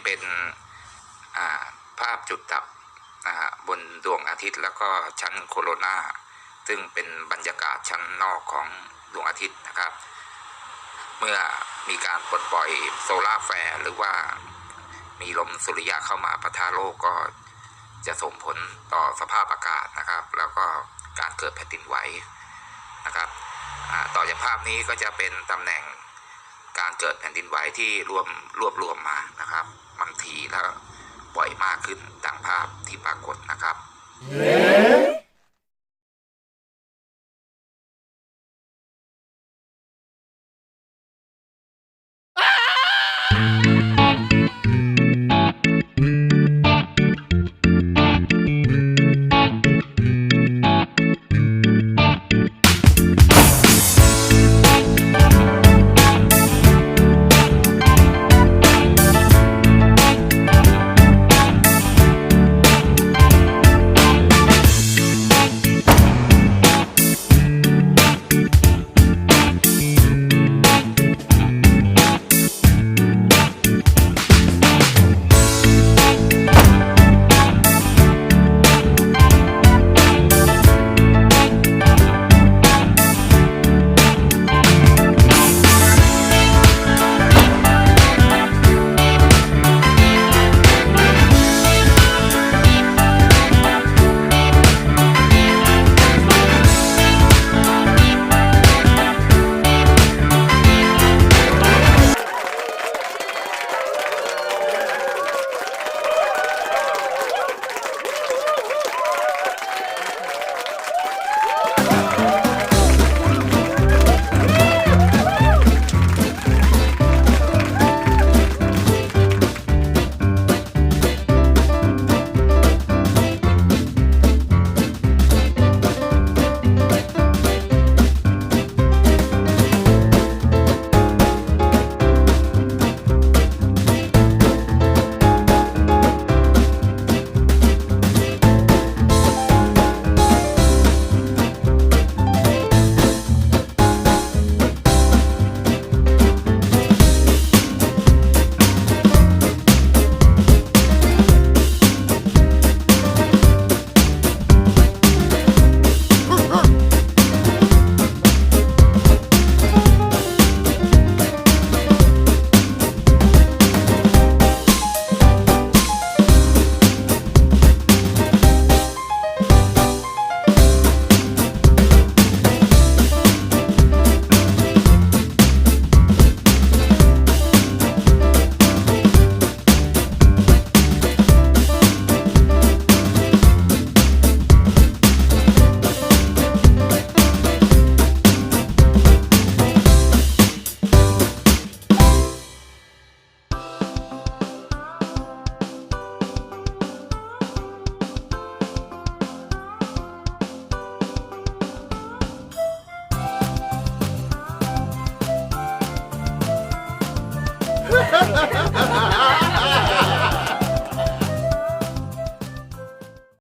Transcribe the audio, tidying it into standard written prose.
เป็นภาพจุดดับบนดวงอาทิตย์แล้วก็ชั้นโคโรนาซึ่งเป็นบรรยากาศชั้นนอกของดวงอาทิตย์นะครับเมื่อมีการปลดปล่อยโซลาร์แฟร์หรือว่ามีลมสุริยะเข้ามาปะทะโลกก็จะส่งผลต่อสภาพอากาศนะครับแล้วก็การเกิดแผ่นดินไหวนะครับต่อจากภาพนี้ก็จะเป็นตำแหน่งการเกิดแผ่นดินไหวที่รวบรวมมานะครับมันถี่แล้วบ่อยมากขึ้นดังภาพที่ปรากฏนะครับ